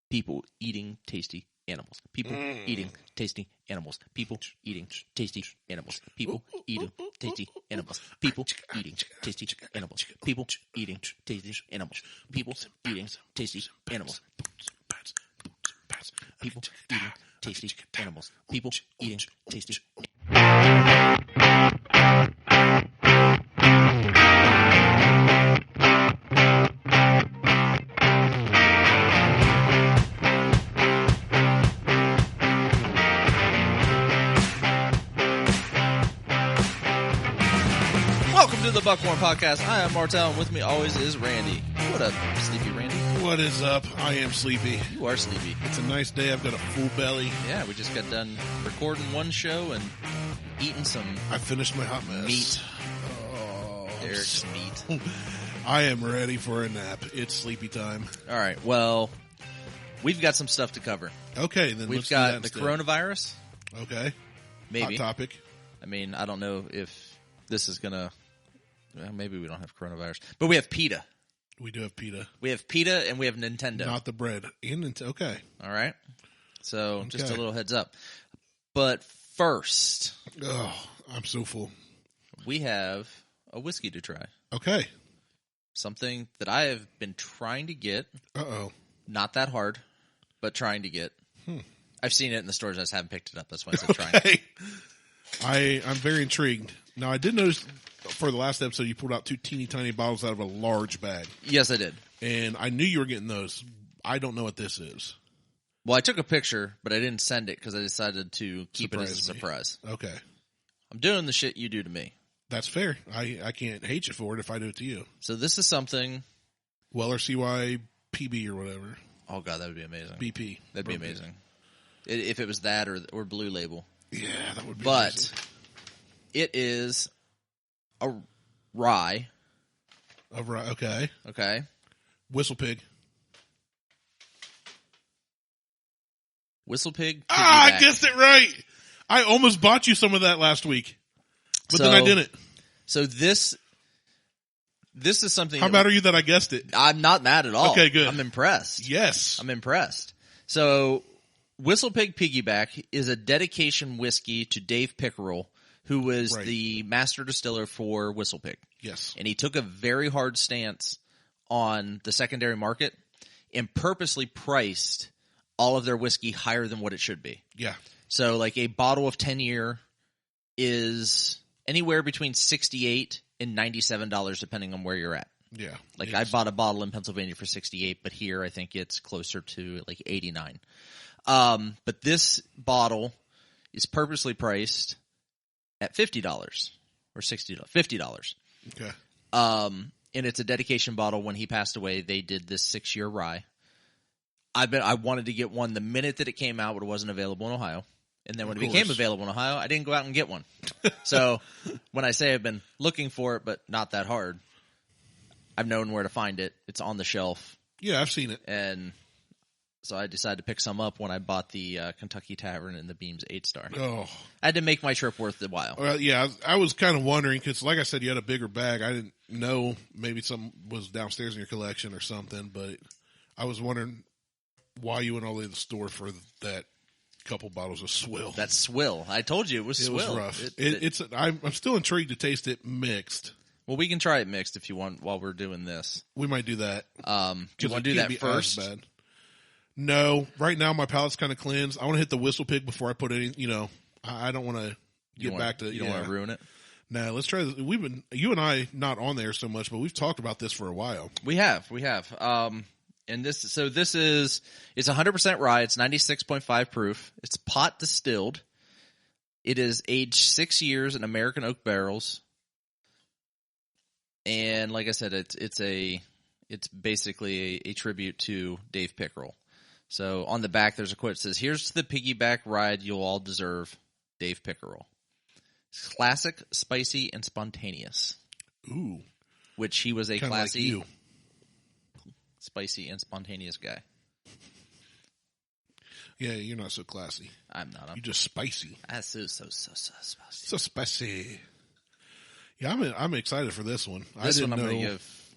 People eating tasty animals. People eating tasty animals. People eating tasty animals. People eating tasty animals. People eating tasty animals. People eating tasty animals. People eating tasty animals. People eating tasty animals. People eating tasty. Welcome to the Buckhorn Podcast. I am Martelle, and with me always is Randy. What up, sleepy Randy? What is up? I am sleepy. You are sleepy. It's a nice day. I've got a full belly. Yeah, we just got done recording one show and eating some I finished my hot mess. meat. Oh, Eric's meat. I am ready for a nap. It's sleepy time. All right, well, we've got some stuff to cover. Okay, then We've let's do got that the instead. coronavirus. Okay. Maybe. Hot topic. I mean, I don't know if this is going to... Well, maybe we don't have coronavirus. But we have PETA. We do have PETA. We have PETA and we have Nintendo. Not the bread. Okay. All right? So, just a little heads up. But first, Oh, I'm so full. we have a whiskey to try. Okay. Something that I have been trying to get. Uh-oh. Not that hard, but trying to get. I've seen it in the stores. I just haven't picked it up. That's why I said trying. Okay. I'm very intrigued. Now, I did notice for the last episode you pulled out 2 teeny tiny bottles out of a large bag. Yes, I did. And I knew you were getting those. I don't know what this is. Well, I took a picture, but I didn't send it because I decided to keep it as a surprise. Okay. I'm doing the shit you do to me. That's fair. I can't hate you for it if I do it to you. So this is something... Weller CY PB or whatever. Oh, God, that would be amazing. BP. That'd be amazing. If it was that or Blue Label. Yeah, that would be But amazing. it is a rye. Okay. Okay. Whistle Pig. Whistle Pig PiggyBack. I guessed it right. I almost bought you some of that last week. But then I didn't. So this is something... How mad are you that I guessed it? I'm not mad at all. Okay, good. I'm impressed. Yes. I'm impressed. So, Whistle Pig PiggyBack is a dedication whiskey to Dave Pickerel, who was the master distiller for Whistle Pig. Yes. And he took a very hard stance on the secondary market and purposely priced all of their whiskey higher than what it should be. Yeah. So, like a bottle of 10-year is anywhere between $68 and $97, depending on where you're at. Yeah. Like I bought a bottle in Pennsylvania for $68, but here I think it's closer to like $89. But this bottle is purposely priced at $50 or $60, $50. Okay. And it's a dedication bottle. When he passed away, they did this 6-year rye. I wanted to get one the minute that it came out, but it wasn't available in Ohio. And then when it became available in Ohio, I didn't go out and get one. So when I say I've been looking for it, but not that hard, I've known where to find it. It's on the shelf. Yeah, I've seen it. And so I decided to pick some up when I bought the Kentucky Tavern and the Beams 8-star. Oh. I had to make my trip worth the while. Yeah, I was kind of wondering because, like I said, you had a bigger bag. I didn't know maybe something was downstairs in your collection or something, but I was wondering why you went all the way to the store for that couple bottles of swill. That's swill. I told you it was swill. It was rough. I'm still intrigued to taste it mixed. Well, we can try it mixed if you want while we're doing this. We might do that. Do you want to do that first? Bad. No, right now my palate's kind of cleansed. I want to hit the Whistle Pig before I put any. I don't want to get back to. You don't want to ruin it. No, let's try this. You and I not on there so much, but we've talked about this for a while. We have. And it's 100% rye. It's 96.5 proof. It's pot distilled. It is aged 6 years in American oak barrels. And like I said, it's basically a tribute to Dave Pickerel. So on the back, there's a quote that says, "Here's to the piggyback ride you'll all deserve, Dave Pickerel. Classic, spicy, and spontaneous." Ooh. Which he was a Kinda classy, like you. spicy, and spontaneous guy. Yeah, you're not so classy. I'm not. You're just spicy. I'm so spicy. So spicy. Yeah, I'm excited for this one. This one I'm going to give.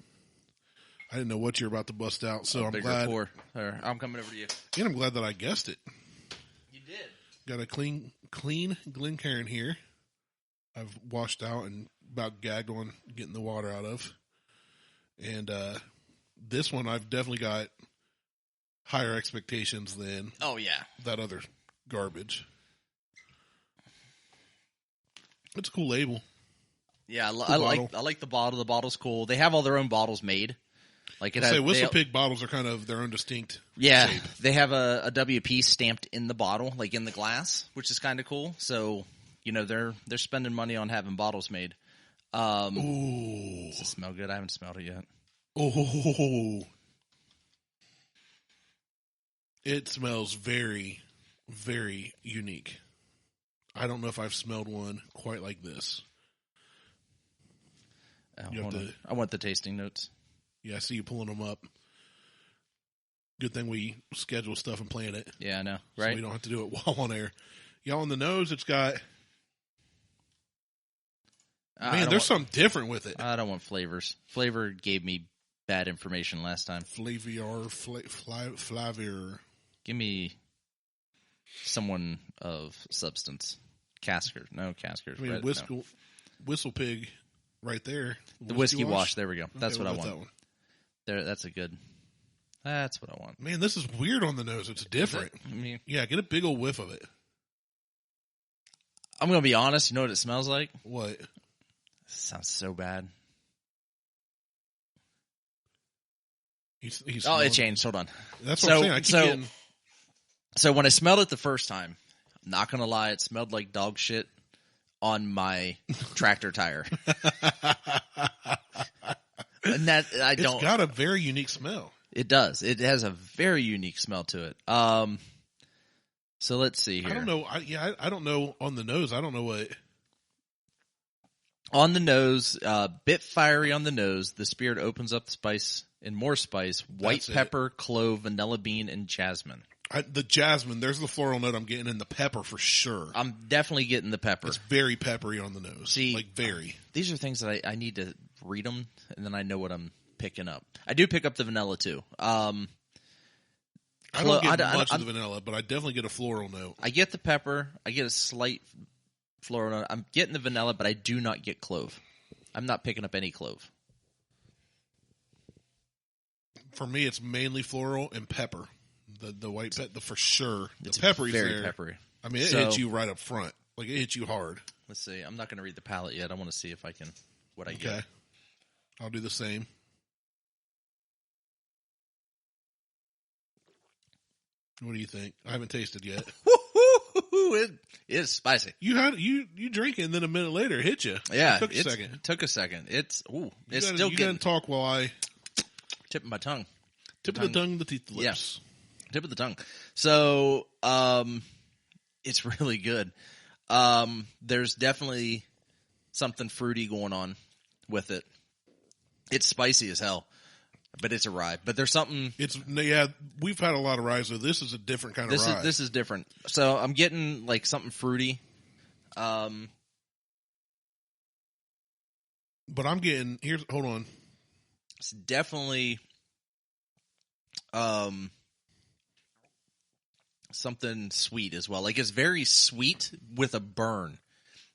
I didn't know what you're about to bust out, so I'm bigger glad. pour. I'm coming over to you. And I'm glad that I guessed it. You did. Got a clean Glencairn here. I've washed out and about gagged on getting the water out of. And this one I've definitely got higher expectations than that other garbage. It's a cool label. Yeah, I like the bottle. The bottle's cool. They have all their own bottles made. Like Whistle Pig bottles are kind of their own distinct shape. They have a WP stamped in the bottle, like in the glass, which is kind of cool. So, they're spending money on having bottles made. Ooh. Does it smell good? I haven't smelled it yet. Oh. It smells very, very unique. I don't know if I've smelled one quite like this. I want the tasting notes. Yeah, I see you pulling them up. Good thing we schedule stuff and plan it. Yeah, I know, right? So we don't have to do it while on air. Y'all, on the nose, it's got... Man, there's something different with it. I don't want flavors. Flavor gave me bad information last time. Flavier. Give me someone of substance. Casker. No, Caskers. I mean, Whistle Pig right there. The whiskey wash. There we go. That's okay, what I want. That one. There. That's what I want. Man, this is weird on the nose. It's different. Yeah, get a big old whiff of it. I'm going to be honest. You know what it smells like? What? Sounds so bad. He's it changed. Hold on. That's what I'm saying. So when I smelled it the first time, I'm not going to lie, it smelled like dog shit on my tractor tire. And that It's got a very unique smell. It does. It has a very unique smell to it. So let's see here. I don't know. I don't know on the nose. I don't know what. On the nose, bit fiery on the nose. The spirit opens up spice and more spice. White pepper, clove, vanilla bean, and jasmine. The jasmine, there's the floral note I'm getting, and the pepper for sure. I'm definitely getting the pepper. It's very peppery on the nose. See, like very. These are things that I need to read them, and then I know what I'm picking up. I do pick up the vanilla too. I don't get much of the vanilla, but I definitely get a floral note. I get the pepper. I get a slight floral note. I'm getting the vanilla, but I do not get clove. I'm not picking up any clove. For me, it's mainly floral and pepper. The white pepper, for sure. It's the peppery's very there. peppery. I mean, it hits you right up front. Like, it hits you hard. Let's see. I'm not going to read the palette yet. I want to see if I can, what I get. Okay. I'll do the same. What do you think? I haven't tasted yet. It is spicy. You drink it, and then a minute later it hit you. Yeah, it took a second. Took a second. It's still You gotta talk while I tipping my tongue. Tip of the tongue, the teeth, the lips. Yes. Tip of the tongue. So, it's really good. There's definitely something fruity going on with it. It's spicy as hell, but it's a rye. But there's something. We've had a lot of ryes, so this is a different kind of rye. This is different. So I'm getting like something fruity. But I'm getting hold on. It's definitely something sweet as well. Like, it's very sweet with a burn.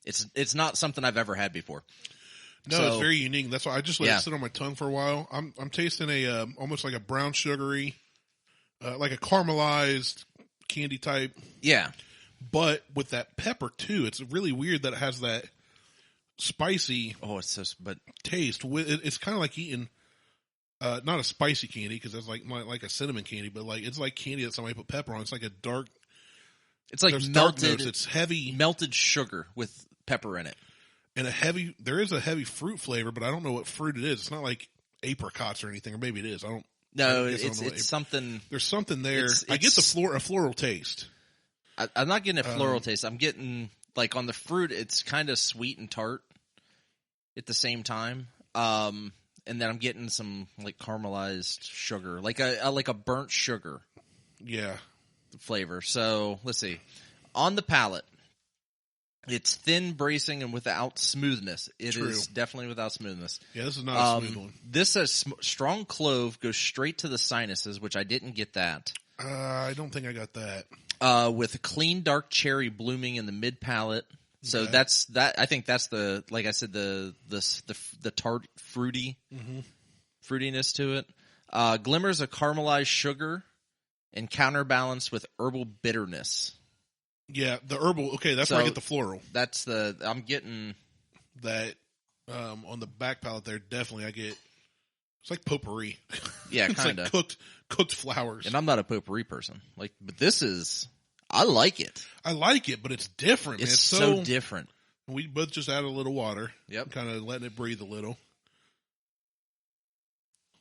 It's not something I've ever had before. No, it's very unique. That's why I just let it sit on my tongue for a while. I'm tasting a almost like a brown sugary, like a caramelized candy type. Yeah, but with that pepper too. It's really weird that it has that spicy. Taste. It's kind of like eating. Not a spicy candy because that's like a cinnamon candy, but it's like candy that somebody put pepper on. It's like a dark. It's like melted. Dark notes. It's heavy melted sugar with pepper in it, and there is a heavy fruit flavor, but I don't know what fruit it is. It's not like apricots or anything, or maybe it is. I don't. No, it's something. There's something there. I get a floral taste. I'm not getting a floral taste. I'm getting on the fruit. It's kind of sweet and tart at the same time. And then I'm getting some caramelized sugar, like a burnt sugar. Yeah. Flavor. So let's see. On the palate, It's thin, bracing, and without smoothness. It True. is definitely without smoothness. Yeah, this is not a smooth one. This says strong clove goes straight to the sinuses, which I didn't get that. I don't think I got that. With a clean dark cherry blooming in the mid palate. So Okay. that's that. I think that's the, like I said, the tart fruitiness to it. Glimmers of caramelized sugar and counterbalanced with herbal bitterness. Yeah, the herbal. Okay, that's where I get the floral. That's I'm getting That on the back palate there, definitely I get. It's like potpourri. Yeah, It's kind like of. cooked flowers. And I'm not a potpourri person. But this is, I like it. I like it, but it's different. Man. It's so different. We both just added a little water. Yep. Kind of letting it breathe a little.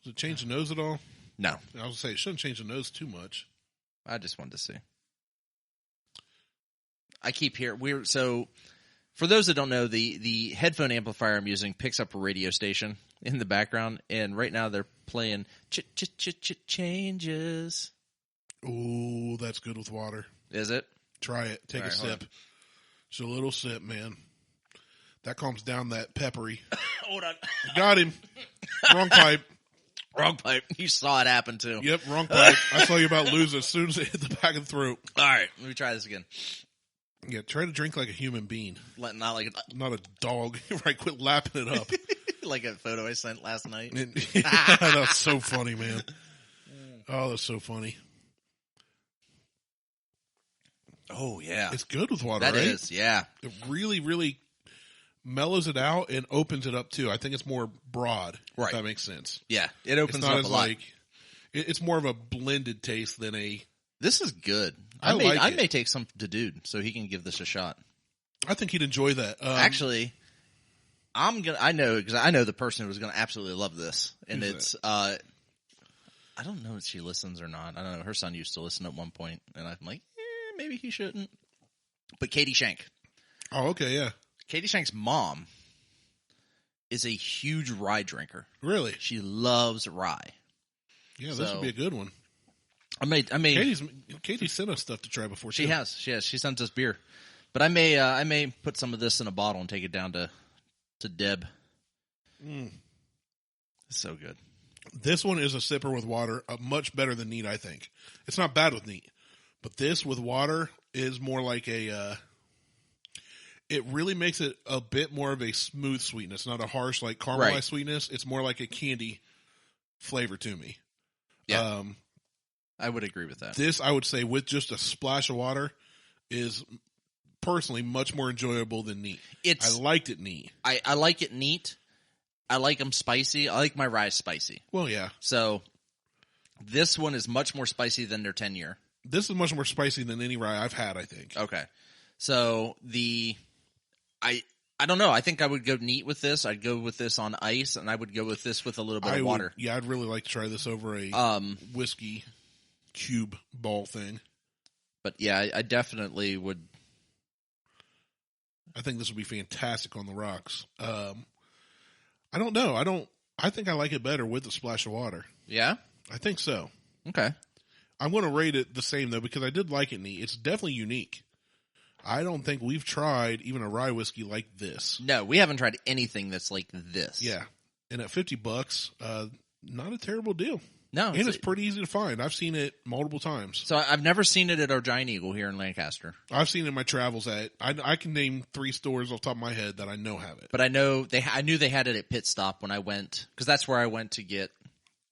Does it change the nose at all? No, I was going to say, it shouldn't change the nose too much. I just wanted to see. I keep hearing so. For those that don't know, the headphone amplifier I'm using picks up a radio station in the background, and right now they're playing changes. Ooh, that's good with water. Is it? Try it. Take All a right, hold sip. Just a little sip, man. That calms down that peppery. Hold on. Got him. Wrong pipe. Wrong pipe. You saw it happen too. Yep, wrong pipe. I saw you about lose it as soon as it hit the back of the throat. All right, let me try this again. Yeah, try to drink like a human being. Not like Not a dog. Right, quit lapping it up. like a photo I sent last night. That's so funny, man. Oh, that's so funny. Oh yeah, It's good with water, that right? is. Yeah, It really, really mellows it out and opens it up too. I think it's more broad, Right. if that makes sense. yeah. It It's opens not up as a lot. like it's more of a blended taste than a. This is good. I like I it. may take some to Dude so he can give this a shot. I think he'd enjoy that. Actually, I know because I know the person who was gonna absolutely love this, and Who's it's I don't know if she listens or not. I don't know. Her son used to listen at one point, and I'm like, maybe he shouldn't. But Katie Shank. Oh, okay, yeah, Katie Shank's mom is a huge rye drinker. really, She loves rye. yeah. This So- would be a good one. I may. Katie sent us stuff to try before. She too. has. She sent us beer, but I may put some of this in a bottle and take it down to Deb. Mm. It's so good. This one is a sipper with water, much better than neat. I think it's not bad with neat, but this with water is more like a. It really makes it a bit more of a smooth sweetness, not a harsh like caramelized Right. sweetness. It's more like a candy flavor to me. Yeah. I would agree with that. This, I would say, with just a splash of water, is personally much more enjoyable than neat. I liked it neat. I like it neat. I like them spicy. I like my rye spicy. Well, yeah. So this one is much more spicy than their 10-year. This is much more spicy than any rye I've had, I think. Okay. So I don't know. I think I would go neat with this. I'd go with this on ice, and I would go with this with a little bit of water. Yeah, I'd really like to try this over a whiskey cube ball thing. But yeah, I definitely would. I think this would be fantastic on the rocks. I don't know. I think I like it better with the splash of water. Yeah? I think so. Okay. I'm going to rate it the same, though, because I did like it neat. It's definitely unique. I don't think we've tried even a rye whiskey like this. No, we haven't tried anything that's like this. Yeah. And at $50, not a terrible deal. No. And it's pretty easy to find. I've seen it multiple times. So I've never seen it at our Giant Eagle here in Lancaster. I've seen it in my travels I can name 3 stores off the top of my head that I know have it. But I knew they had it at Pit Stop when I went, because that's where I went to get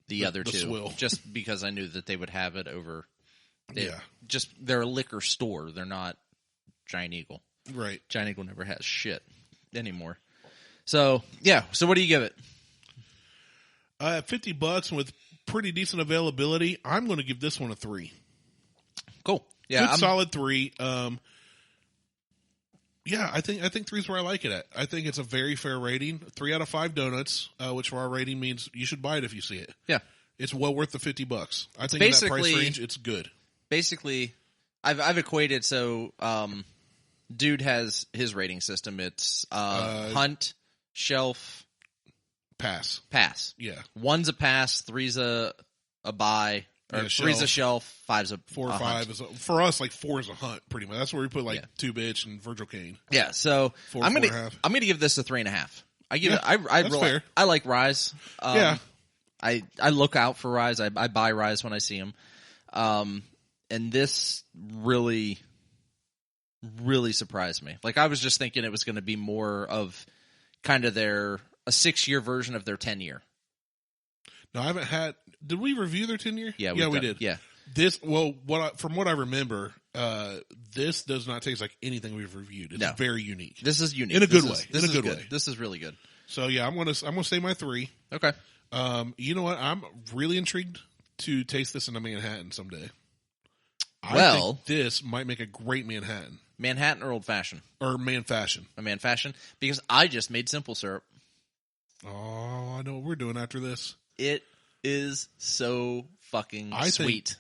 the other two. swill. Just because I knew that they would have it over. Yeah. Just, they're a liquor store. They're not Giant Eagle. Right. Giant Eagle never has shit anymore. So, yeah. So what do you give it? At $50 with pretty decent availability, I'm going to give this one a 3. Cool. Yeah. Good solid 3. Yeah, I think 3 is where I like it at. I think it's a very fair rating. 3 out of 5 donuts, which for our rating means you should buy it if you see it. Yeah. It's well worth the $50. I think in that price range, it's good. Basically, I've equated, so Dude has his rating system. It's hunt, shelf, Pass. pass. Yeah. 1's a pass, 3's a buy, Or Yeah, three's a shelf, five's a 4 or a 5 hunt. is for us. Like 4 is a hunt, pretty much. That's where we put like Yeah. 2-bitch and Virgil Cane. Yeah, so 4, I'm 4.5. gonna give this a 3.5. I give Yeah, it. I that's fair. I like ryes. Yeah. I look out for ryes. I buy ryes when I see them. And this really surprised me. Like I was just thinking it was going to be more of kind of a 6-year version of their 10-year. No, I haven't had. Did we review their 10-year? Yeah, we did. Yeah. This from what I remember, this does not taste like anything we've reviewed. It's very unique. This is unique in a good way. This in a is good way. This is really good. So yeah, I'm gonna say my 3. Okay. You know what? I'm really intrigued to taste this in a Manhattan someday. Well, I think this might make a great Manhattan. Manhattan or old fashioned? Or fashion. A man fashion? Because I just made simple syrup. Oh, I know what we're doing after this. It is so fucking sweet.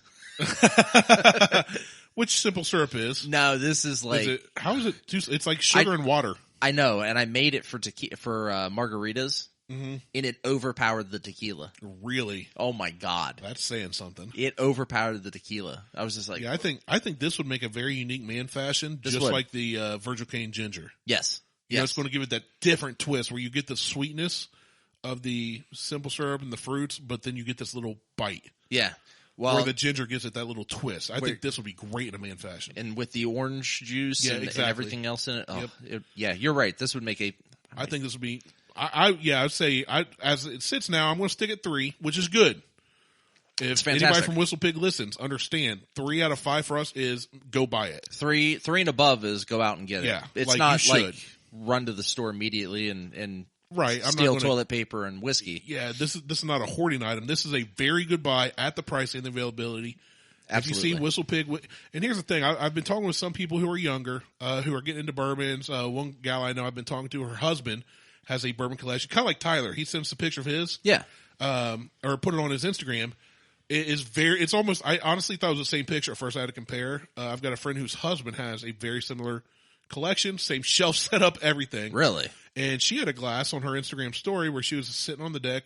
Which simple syrup is? No, this is like how is it? It's like sugar and water. I know, and I made it for margaritas, and it overpowered the tequila. Really? Oh my god, that's saying something. It overpowered the tequila. I was just like, yeah, I think this would make a very unique man fashion, just like the Virgil Cane ginger. Yes, you know, it's going to give it that different twist where you get the sweetness of the simple syrup and the fruits, but then you get this little bite. Yeah. Well, where the ginger gives it that little twist. I think this would be great in a man fashion. And with the orange juice and everything else in it. Oh, yep. You're right. This would make I think this would be, I'd say, as it sits now, I'm going to stick at 3, which is good. If anybody from Whistle Pig listens, understand 3 out of 5 for us is go buy it. 3 and above is go out and get it. Yeah, it's like not like run to the store immediately and right. Steal toilet paper and whiskey. Yeah, this is not a hoarding item. This is a very good buy at the price and the availability. Absolutely. If you see Whistle Pig, and here's the thing, I've been talking with some people who are younger, who are getting into bourbons. One gal I know I've been talking to, her husband has a bourbon collection, kind of like Tyler. He sends a picture of his, or put it on his Instagram. It's almost. I honestly thought it was the same picture at first. I had to compare. I've got a friend whose husband has a very similar collection, same shelf setup, everything. Really? And she had a glass on her Instagram story where she was sitting on the deck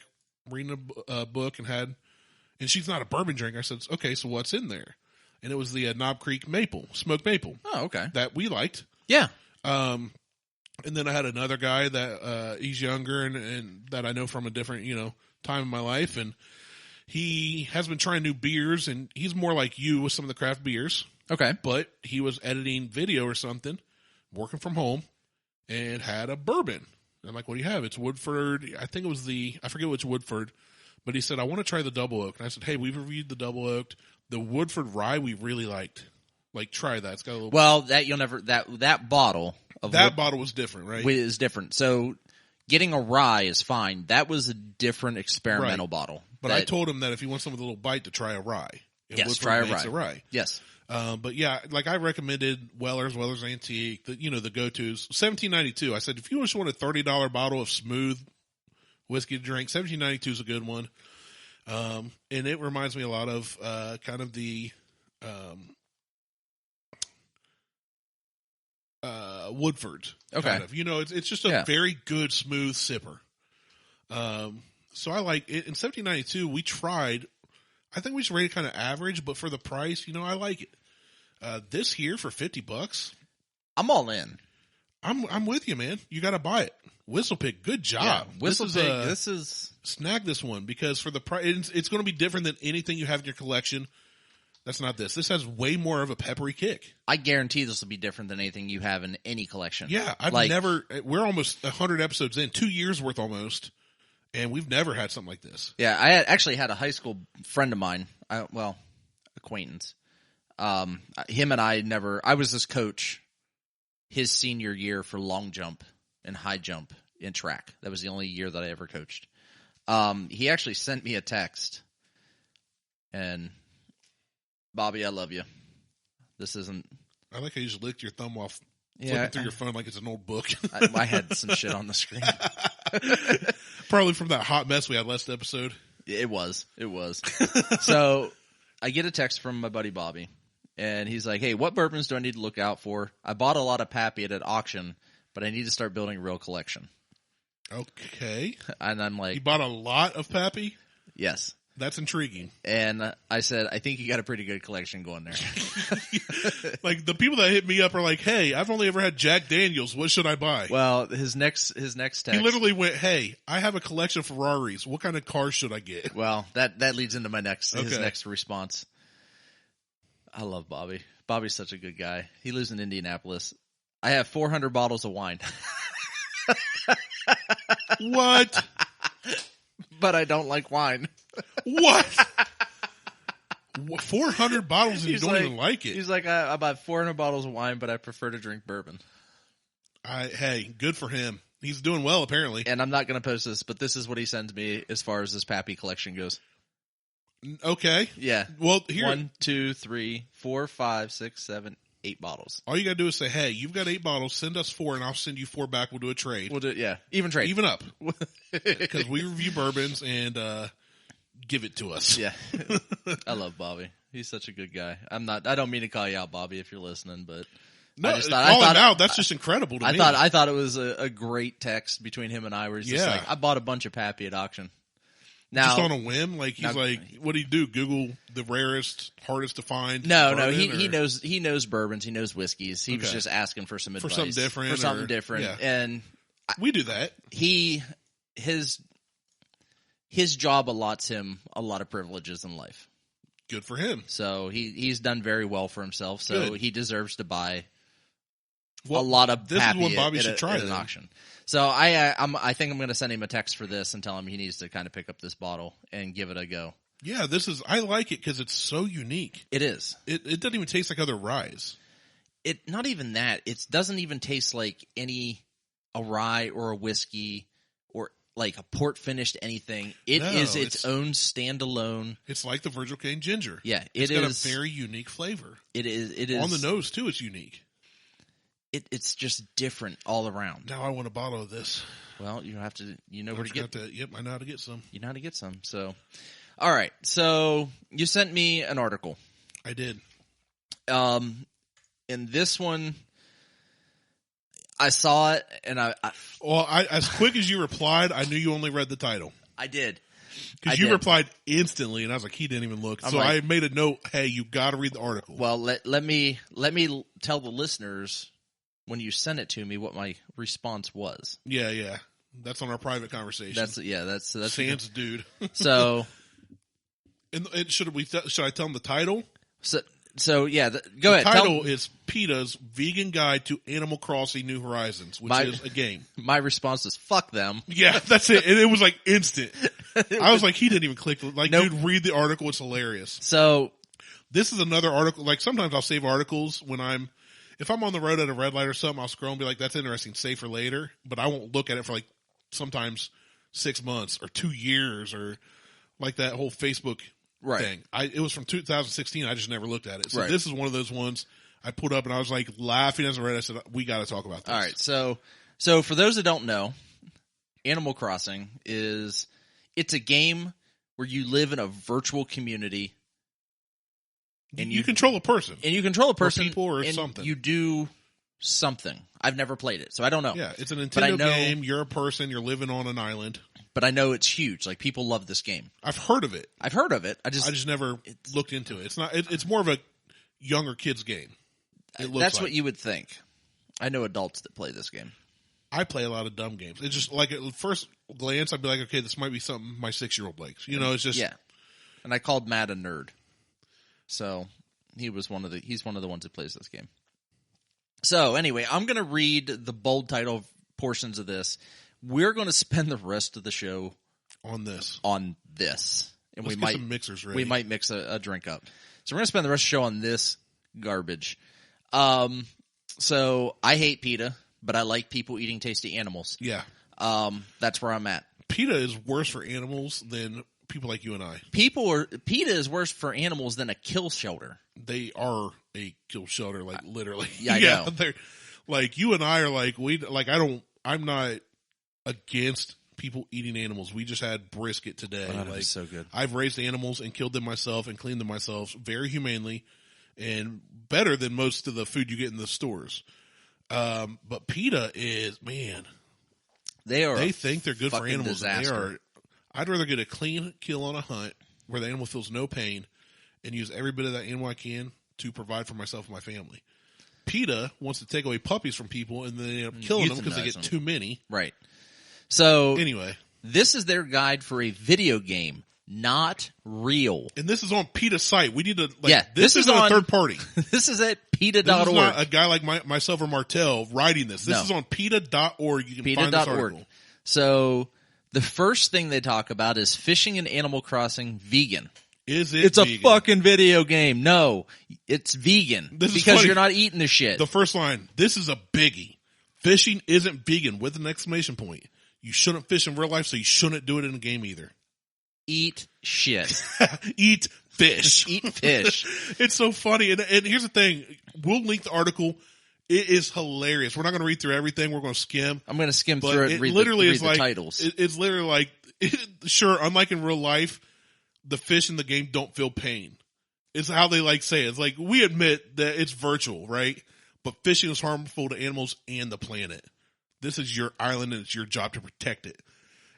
reading a book and she's not a bourbon drinker. I said, okay, so what's in there? And it was the Knob Creek smoked maple. Oh, okay. That we liked. Yeah. And then I had another guy that he's younger and that I know from a different, time in my life. And he has been trying new beers and he's more like you with some of the craft beers. Okay. But he was editing video or something, working from home, and had a bourbon. And I'm like, what do you have? It's Woodford. I think it was I forget which Woodford, but he said, I want to try the double oak. And I said, hey, we've reviewed the double oaked. The Woodford rye we really liked. Like, try that. It's got a little. Well, that bottle of bottle was different, right? Is different. So getting a rye is fine. That was a different experimental bottle. But I told him that if he wants something with a little bite, to try a rye. Yes, Woodford try makes a rye. Yes. But yeah, like I recommended Weller's Antique, the go-tos. $17.92. I said, if you just want a $30 bottle of smooth whiskey to drink, $17.92 is a good one. And it reminds me a lot of, kind of the, Woodford. Okay. Kind of. It's just a very good, smooth sipper. So I like it. In 1792, we tried, I think we just rated kind of average, but for the price, I like it. This here for $50, I'm all in. I'm with you, man. You got to buy it. Whistle Pig, good job. Yeah, Whistle Pig. This is snag this one because for the price, it's going to be different than anything you have in your collection. That's not this. This has way more of a peppery kick. I guarantee this will be different than anything you have in any collection. Yeah, we're almost 100 episodes in, 2 years worth almost, and we've never had something like this. Yeah, I actually had a high school friend of mine, acquaintance. Him and I was his coach his senior year for long jump and high jump in track. That was the only year that I ever coached. He actually sent me a text and, Bobby, I love you. This isn't. I like how you just licked your thumb off flipping through your phone like it's an old book. I had some shit on the screen. Probably from that hot mess we had last episode. It was. So I get a text from my buddy Bobby, and he's like, hey, what bourbons do I need to look out for? I bought a lot of Pappy at an auction, but I need to start building a real collection. Okay. And I'm like. You bought a lot of Pappy? Yes. That's intriguing. And I said, I think you got a pretty good collection going there. Like, the people that hit me up are like, hey, I've only ever had Jack Daniels. What should I buy? Well, his next text. He literally went, hey, I have a collection of Ferraris. What kind of cars should I get? Well, that leads into my his next response. I love Bobby. Bobby's such a good guy. He lives in Indianapolis. I have 400 bottles of wine. What? But I don't like wine. What? 400 bottles and you don't even like it? He's like, I bought 400 bottles of wine, but I prefer to drink bourbon. Hey, good for him. He's doing well, apparently. And I'm not going to post this, but this is what he sends me as far as this Pappy collection goes. Okay. Yeah. Well, here. 1, 2, 3, 4, 5, 6, 7, 8 bottles. All you got to do is say, hey, you've got 8 bottles. Send us 4, and I'll send you 4 back. We'll do a trade. We'll do it, yeah. Even trade. Even up. Because we review bourbons and give it to us. Yeah. I love Bobby. He's such a good guy. I don't mean to call you out, Bobby, if you're listening, but no, I thought out, that's just incredible to me. I thought it was a great text between him and I where he's just like, I bought a bunch of Pappy at auction. Now, just on a whim? Like, he's like, what do you do? Google the rarest, hardest to find? No, he knows bourbons, he knows whiskeys. He was just asking for some advice. For something different. Yeah. And we do that. His job allots him a lot of privileges in life. Good for him. So he's done very well for himself. So he deserves to buy a Well, lot of this Pappy is what Bobby should at try an auction. So I think I'm going to send him a text for this and tell him he needs to kind of pick up this bottle and give it a go. Yeah, I like it because it's so unique. It is. It doesn't even taste like other ryes. Not even that. It doesn't even taste like a rye or a whiskey or like a port finished anything. It is its own standalone. It's like the Virgil Cane Ginger. Yeah, it's got a very unique flavor. It is on the nose too. It's unique. It's just different all around. Now I want a bottle of this. Well, you have to, where to get. Yep, I know how to get some. You know how to get some. So, all right. So you sent me an article. I did. And this one, I saw it, and I as quick as you replied, I knew you only read the title. I did. Because you replied instantly, and I was like, he didn't even look. So I made a note. Hey, you got to read the article. Well, let me tell the listeners when you sent it to me what my response was. Yeah. That's on our private conversation. That's Sans dude. So, and should I tell him the title? So yeah, go ahead. The title is PETA's Vegan Guide to Animal Crossing New Horizons, which is a game. My response is fuck them. Yeah, that's it. And it was like instant. I was like, he didn't even click. Like, nope. Dude, read the article. It's hilarious. So this is another article. Like, sometimes I'll save articles if I'm on the road at a red light or something, I'll scroll and be like, that's interesting, save for later. But I won't look at it for like sometimes 6 months or 2 years or like that whole Facebook thing. It was from 2016. I just never looked at it. So this is one of those ones I put up and I was like laughing as I read it. I said, we got to talk about this. All right. So for those that don't know, Animal Crossing it's a game where you live in a virtual community. And you control a person. And you control a person. Or people or and something. You do something. I've never played it, so I don't know. Yeah, it's a Nintendo game. You're a person. You're living on an island. But I know it's huge. Like, people love this game. I've heard of it. I just never looked into it. It's more of a younger kids game. That's what you would think. I know adults that play this game. I play a lot of dumb games. It's just like at first glance, I'd be like, okay, this might be something my 6-year-old likes. It's just And I called Matt a nerd. So he's one of the ones that plays this game. So anyway, I'm going to read the bold title portions of this. We're going to spend the rest of the show on this. And Let's we get might some mixers ready. We might mix a drink up. So we're going to spend the rest of the show on this garbage. So I hate PETA, but I like people eating tasty animals. Yeah. That's where I'm at. PETA is worse for animals than people like you and I. PETA is worse for animals than a kill shelter. They are a kill shelter, like literally. Yeah, I know. They're like, you and I are like, I'm not against people eating animals. We just had brisket today. Oh, that was so good. I've raised animals and killed them myself and cleaned them myself very humanely and better than most of the food you get in the stores. But PETA is, man, they think they're good for animals. Disaster. I'd rather get a clean kill on a hunt where the animal feels no pain and use every bit of that animal I can to provide for myself and my family. PETA wants to take away puppies from people and then they end up killing them because they get too many. Right. So anyway, this is their guide for a video game, not real. And this is on PETA's site. We need to, this is on a third party. This is at PETA.org. This is not a guy like myself or Martelle writing this. This is on PETA.org. You can find this article. So the first thing they talk about is fishing in Animal Crossing vegan. Is it It's vegan? a fucking video game. No, it's vegan. Because you're not eating the shit. The first line, this is a biggie. Fishing isn't vegan with an exclamation point. You shouldn't fish in real life, so you shouldn't do it in a game either. Eat shit. Eat fish. Eat fish. It's so funny. And here's the thing. We'll link the article. It is hilarious. We're not going to read through everything. We're going to skim. I'm going to skim through it and read the titles. It's literally like, sure, unlike in real life, the fish in the game don't feel pain. It's how they say it. It's like, we admit that it's virtual, right? But fishing is harmful to animals and the planet. This is your island and it's your job to protect it.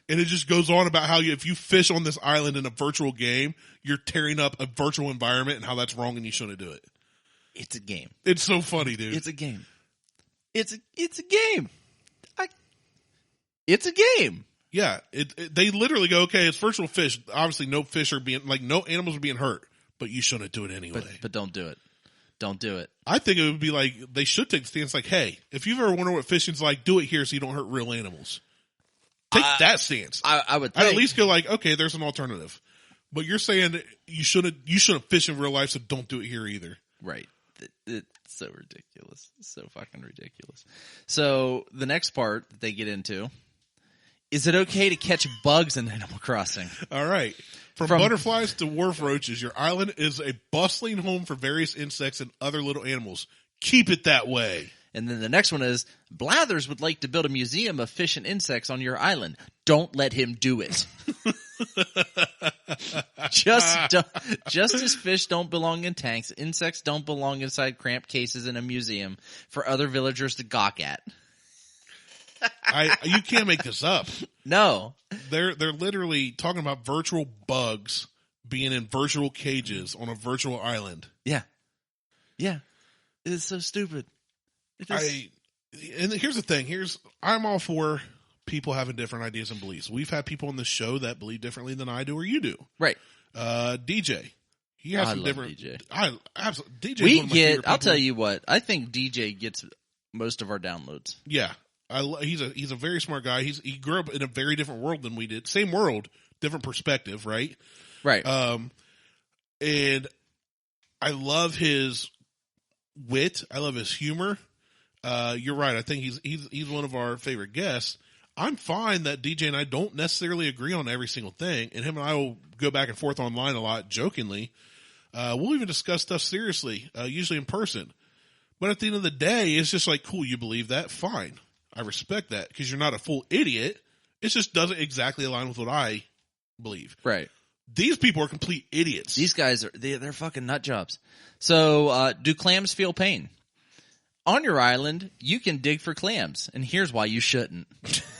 And it just goes on about how if you fish on this island in a virtual game, you're tearing up a virtual environment and how that's wrong and you shouldn't do it. It's a game. It's so funny, dude. It's a game. It's a game. It's a game. Yeah. They literally go, okay, it's virtual fish. Obviously no fish are being, no animals are being hurt, but you shouldn't do it anyway. But don't do it. Don't do it. I think it would be like, they should take the stance like, hey, if you've ever wondered what fishing's like, do it here so you don't hurt real animals. Take that stance. I would think. I'd at least go okay, there's an alternative. But you're saying you shouldn't fish in real life, so don't do it here either. Right. It's so ridiculous. It's so fucking ridiculous. So the next part that they get into, is it okay to catch bugs in Animal Crossing? All right. From butterflies to wharf roaches, your island is a bustling home for various insects and other little animals. Keep it that way. And then the next one is, Blathers would like to build a museum of fish and insects on your island. Don't let him do it. Just as fish don't belong in tanks, insects don't belong inside cramped cases in a museum for other villagers to gawk at. You can't make this up. No. They're literally talking about virtual bugs being in virtual cages on a virtual island. Yeah. Yeah. It is so stupid. And here's the thing. I'm all for people having different ideas and beliefs. We've had people on the show that believe differently than I do or you do. Right. DJ. He has some different. DJ. DJ. I'll tell you what. I think DJ gets most of our downloads. Yeah. He's a very smart guy. He grew up in a very different world than we did. Same world, different perspective, right? Right. And I love his wit. I love his humor. You're right. I think he's one of our favorite guests. I'm fine that DJ and I don't necessarily agree on every single thing, and him and I will go back and forth online a lot, jokingly. We'll even discuss stuff seriously, usually in person. But at the end of the day, it's just cool, you believe that? Fine. I respect that because you're not a full idiot. It just doesn't exactly align with what I believe. Right. These people are complete idiots. These guys they're fucking nut jobs. So, do clams feel pain? On your island, you can dig for clams, and here's why you shouldn't.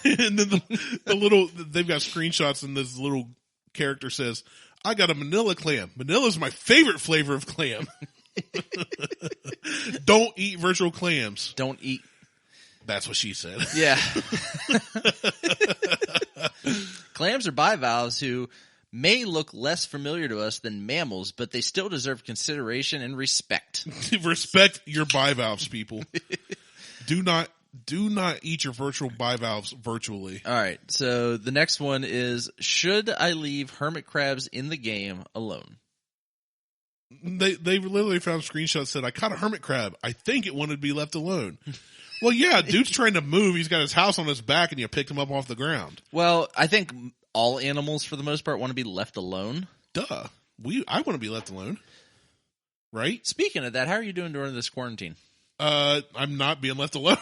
And then they've got screenshots, and this little character says, I got a Manila clam. Manila's my favorite flavor of clam. Don't eat virtual clams. Don't eat. That's what she said. Yeah. Clams are bivalves who may look less familiar to us than mammals, but they still deserve consideration and respect. Respect your bivalves, people. Do not eat your virtual bivalves virtually. All right. So the next one is, should I leave hermit crabs in the game alone? They literally found screenshots that said, I caught a hermit crab. I think it wanted to be left alone. Well, yeah, dude's trying to move. He's got his house on his back, and you picked him up off the ground. Well, I think all animals, for the most part, want to be left alone. Duh. I want to be left alone. Right? Speaking of that, how are you doing during this quarantine? I'm not being left alone.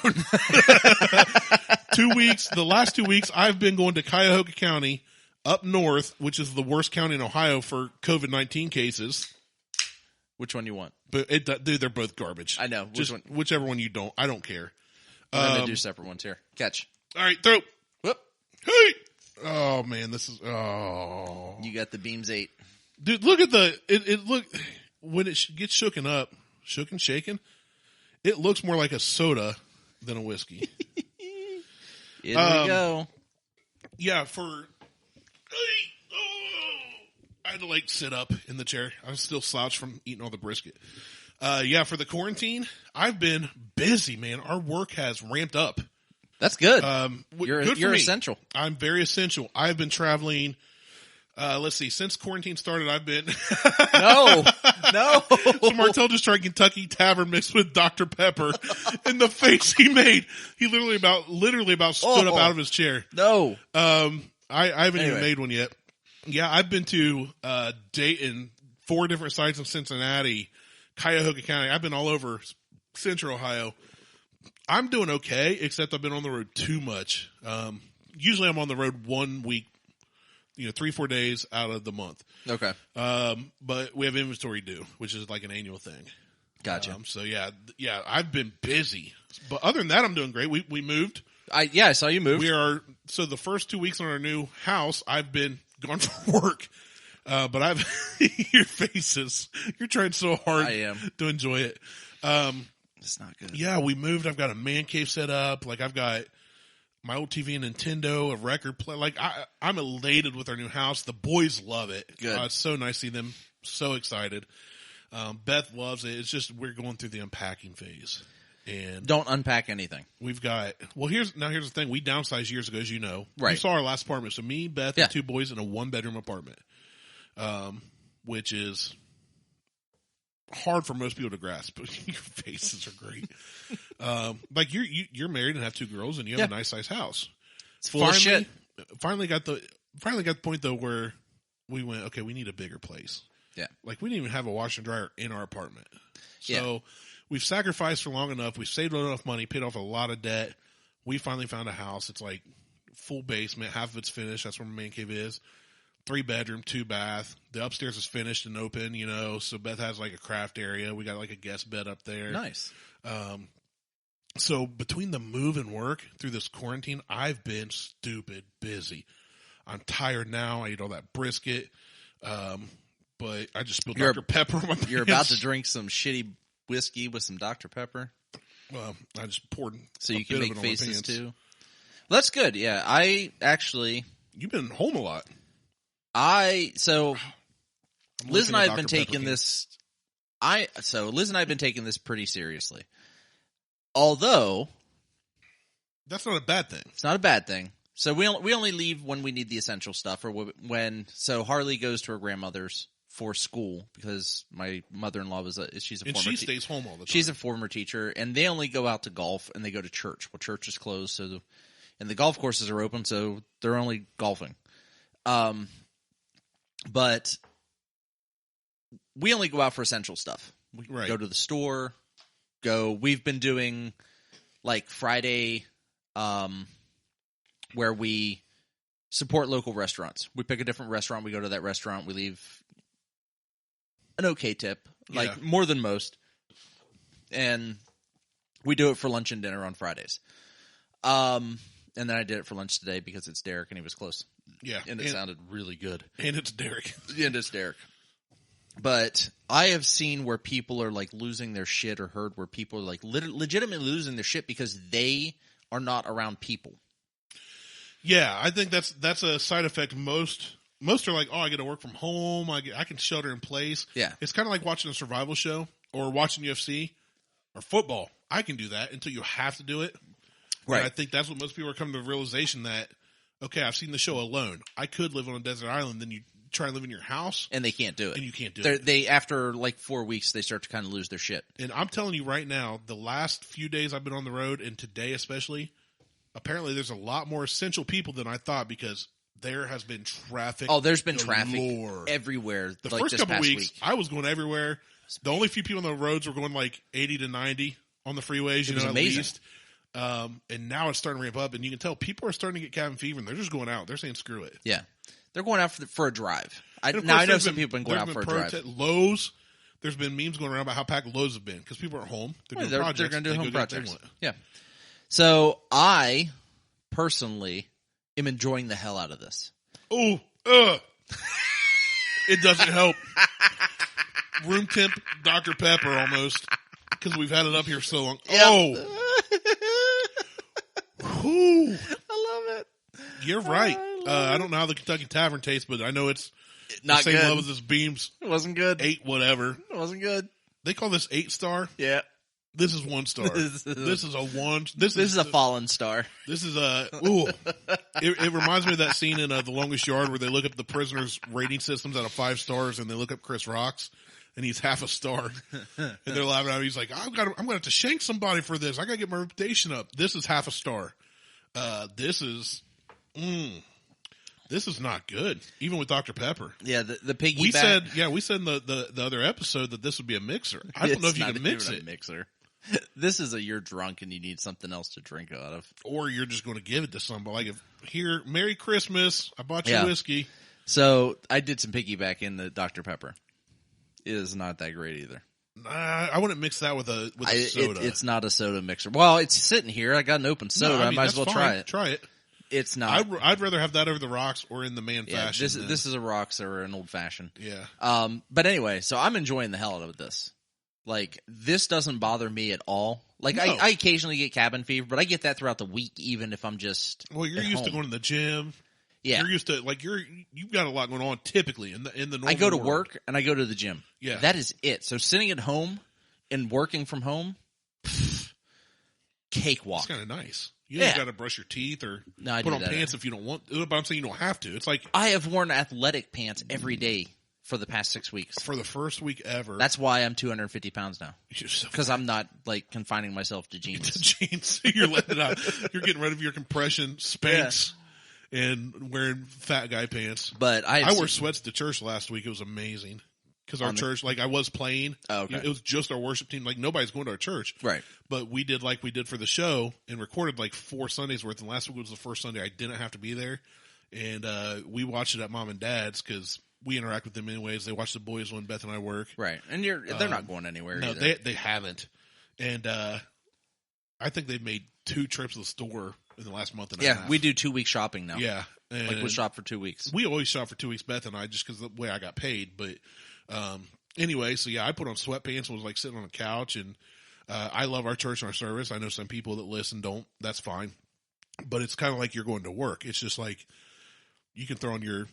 2 weeks, the last 2 weeks, I've been going to Cuyahoga County up north, which is the worst county in Ohio for COVID-19 cases. Which one you want? But dude, they're both garbage. I know. Whichever one you don't. I don't care. We're going to do separate ones here. Catch. All right, throw. Whoop. Hey! Oh, man, this is... Oh. You got the Beams 8. Dude, look at it look, when it gets shook and shaken, it looks more like a soda than a whiskey. Here we go. Yeah, I had to like sit up in the chair. I was still slouched from eating all the brisket. For the quarantine, I've been busy, man. Our work has ramped up. That's good. Good for you're me. essential. I'm very essential. I've been traveling. Let's see. Since quarantine started, I've been. No. So Martelle just tried Kentucky Tavern mixed with Dr. Pepper, and the face he made, he literally about stood up out of his chair. No. I haven't even made one yet. Yeah, I've been to Dayton, 4 different sites in Cincinnati, Cuyahoga County. I've been all over Central Ohio. I'm doing okay, except I've been on the road too much. Usually I'm on the road 1 week, 3-4 days out of the month. Okay. But we have inventory due, which is like an annual thing. Gotcha. So yeah, I've been busy. But other than that, I'm doing great. We moved. I saw you move. So the first 2 weeks on our new house, I've been gone for work. But I've, your faces, you're trying so hard to enjoy it. It's not good. Yeah, we moved. I've got a man cave set up. Like I've got my old TV and Nintendo, a record player. Like I'm elated with our new house. The boys love it. Good. It's so nice to see them so excited. Beth loves it. It's just, we're going through the unpacking phase. And don't unpack anything. We've got, here's the thing. We downsized years ago, as you know. Right. You saw our last apartment. So me, Beth, and 2 boys in a 1-bedroom apartment. Which is hard for most people to grasp, but your faces are great. Like you're married and have 2 girls and you have a nice sized house. It's full of shit. Finally got the point though where we went, okay, we need a bigger place. Yeah. Like we didn't even have a washer and dryer in our apartment. So we've sacrificed for long enough. We've saved enough money, paid off a lot of debt. We finally found a house. It's like full basement. Half of it's finished. That's where my man cave is. 3-bedroom, 2-bath. The upstairs is finished and open, so Beth has like a craft area. We got like a guest bed up there. Nice. So between the move and work through this quarantine, I've been stupid busy. I'm tired now. I eat all that brisket. But I just spilled Dr. Pepper on my pants. You're about to drink some shitty whiskey with some Dr. Pepper. Well, I just poured so you can make faces too. Well, that's good. Yeah, You've been home a lot. Liz and I have been taking this. Liz and I have been taking this pretty seriously. Although that's not a bad thing. It's not a bad thing. So we only leave when we need the essential stuff, or so Harley goes to her grandmother's for school because my mother-in-law she's a former she stays home all the time. She's a former teacher, and they only go out to golf and they go to church. Well, church is closed, and the golf courses are open, so they're only golfing. But we only go out for essential stuff. We go to the store. We've been doing like Friday, where we support local restaurants. We pick a different restaurant. We go to that restaurant. We leave an okay tip, like more than most. And we do it for lunch and dinner on Fridays. And then I did it for lunch today because it's Derek and he was close. Yeah. And it sounded really good. And it's Derek. And it's Derek. But I have seen where people are like losing their shit, or heard where people are like legitimately losing their shit because they are not around people. Yeah, I think that's a side effect. Most are like, oh, I get to work from home. I can shelter in place. Yeah. It's kind of like watching a survival show or watching UFC or football. I can do that until you have to do it. Right. And I think that's what most people are coming to the realization that, okay, I've seen the show Alone. I could live on a desert island. Then you try and live in your house. And they can't do it. And you can't do it. They after like 4 weeks, they start to kind of lose their shit. And I'm telling you right now, the last few days I've been on the road, and today especially, apparently there's a lot more essential people than I thought because there has been traffic. Oh, there's been traffic everywhere. The first couple of weeks, I was going everywhere. The only few people on the roads were going like 80 to 90 on the freeways, at least. And now it's starting to ramp up, and you can tell people are starting to get cabin fever, and they're just going out. They're saying, screw it. Yeah. They're going out for a drive. I know some people have been going out for a drive. Lowe's, there's been memes going around about how packed Lowe's have been because people are at home. They're doing projects. They're going to do home projects. Yeah. So I personally am enjoying the hell out of this. Oh, It doesn't help. Room temp Dr. Pepper almost, because we've had it up here so long. Yep. Oh. Whew. I love it. You're right. I don't know how the Kentucky Tavern tastes, but I know it's Not the same good. level as this Beams It wasn't good. 8 whatever. It wasn't good. They call this 8-star. Yeah. This is 1-star. This is a 1. This is a fallen star. This is a ooh. It reminds me of that scene in The Longest Yard where they look up the prisoners' rating systems out of 5 stars, and they look up Chris Rock's, and he's half a star, and they're laughing at him. He's like, I'm gonna have to shank somebody for this. I gotta get my reputation up. This is half a star. This is not good. Even with Dr. Pepper. Yeah, the piggy. We said in the other episode that this would be a mixer. I don't know if you can mix it. Mixer. This is you're drunk and you need something else to drink out of, or you're just going to give it to somebody. Like, here, Merry Christmas. I bought you whiskey. So I did some piggyback in the Dr. Pepper. It is not that great either. I wouldn't mix that with a soda. It's not a soda mixer. Well, it's sitting here. I got an open soda. I might as well try it. Try it. It's not. I'd rather have that over the rocks or in the man fashion. This is a rocks or an old fashioned. Yeah. But anyway, so I'm enjoying the hell out of this. Like, this doesn't bother me at all. Like, no. I occasionally get cabin fever, but I get that throughout the week, even if I'm just. Well, you're used to going to the gym. Yeah. You're used to, like, you've got a lot going on typically in the normal I go to world. work and I go to the gym. Yeah. That is it. So sitting at home and working from home, cakewalk. It's kind of nice. You don't got to brush your teeth or put on pants if you don't want to. But I'm saying you don't have to. It's like. I have worn athletic pants every day for the past 6 weeks. For the first week ever. That's why I'm 250 pounds now. Because I'm not, like, confining myself to jeans. Jeans. You're letting it out. You're getting rid of your compression, Spanx, and wearing fat guy pants. But I wore sweats to church last week. It was amazing. Because our church, like, I was playing. Oh, okay. It was just our worship team. Like, nobody's going to our church. Right. But we did like we did for the show and recorded like 4 Sundays worth. And last week was the first Sunday I didn't have to be there. And we watched it at Mom and Dad's because we interact with them anyways. They watch the boys when Beth and I work. Right. And they're not going anywhere no, either. they haven't. And I think they've made 2 trips to the store in the last month and a half. Yeah, we do 2 week shopping now. Yeah. Like, we'll shop for 2 weeks. We always shop for 2 weeks, Beth and I, just because of the way I got paid. But anyway, so yeah, I put on sweatpants and was like sitting on a couch. And I love our church and our service. I know some people that listen don't. That's fine. But it's kind of like you're going to work. It's just like you can throw on your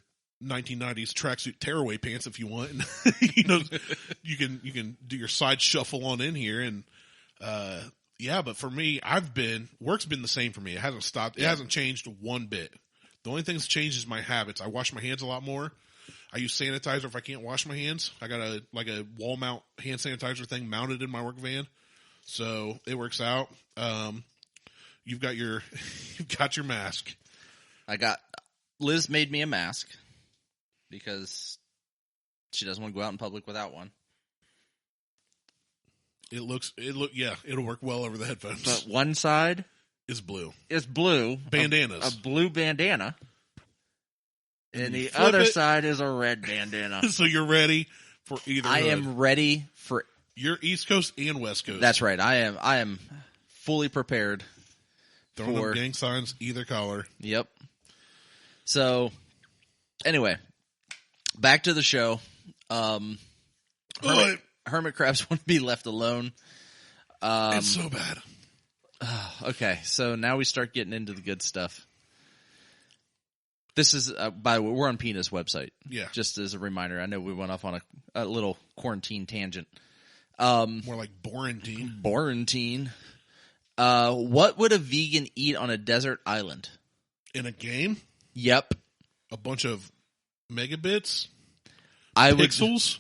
1990s tracksuit tearaway pants if you want. And, you can do your side shuffle on in here. And yeah, but for me, work's been the same for me. It hasn't stopped. It hasn't changed one bit. The only thing that's changed is my habits. I wash my hands a lot more. I use sanitizer if I can't wash my hands. I got a wall mount hand sanitizer thing mounted in my work van, so it works out. You've got your mask. Liz made me a mask because she doesn't want to go out in public without one. It'll work well over the headphones. But one side is blue. Bandanas. A blue bandana. And the other side is a red bandana. So you're ready for either. I am ready for. You're East Coast and West Coast. That's right. I am fully prepared. Throwing up gang signs, either color. Yep. So, anyway, back to the show. Hermit crabs want to be left alone. It's so bad. Okay, so now we start getting into the good stuff. This is, by the way, we're on PETA's website. Yeah. Just as a reminder, I know we went off on a little quarantine tangent. More like Borantine. Borantine. What would a vegan eat on a desert island? In a game? Yep. A bunch of megabits? Pixels?